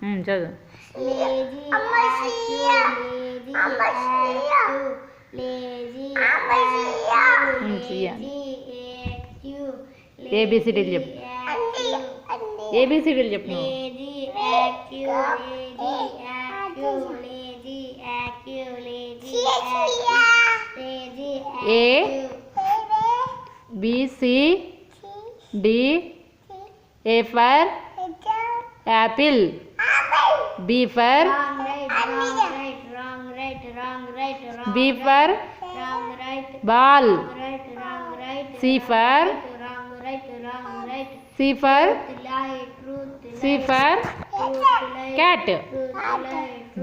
చదువు. ఏబిసిడీలు చెప్పు. ఏబిసిడీలు చెప్పు. A B C D. A for apple. B for B for ball. C for cat.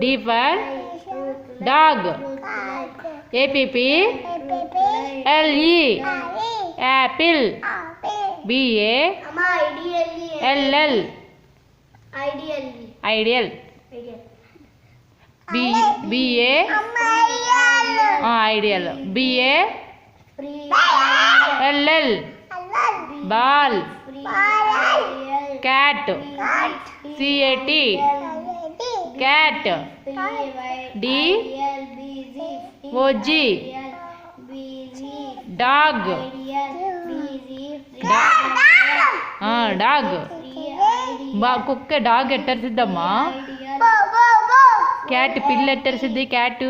D for dog. APPLE apple. BALL ideal. BA ideal. BALL ball. Cat. CAT cat. DOG dog. Dog. కుక్క dog ఎట్టరిసిద్దమ్మా. Cat పిల్ల ఎట్టరిసిద్ది. Cat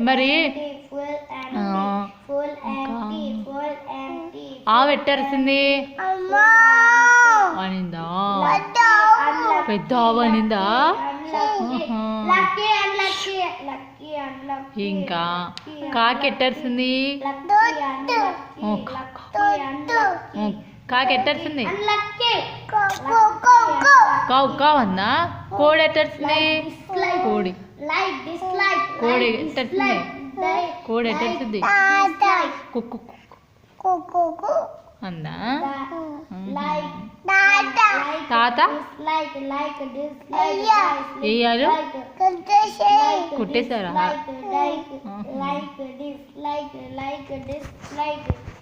మరి ఆవు ఎట్టరిసింది అనిందా. పెద్ద ఆవు అనిందా. ఇంకా కాకి ఎట్టరిసింది. కాకి ఎట్టరిసింది. కావు కావు అందా. కోడి ఎట్టరిసింది. కోడి ఎట్టరిసింది. కోడి ఎట్టరిసింది. కుక్కు అందా. తాత వేయాలు కుట్టేశారా.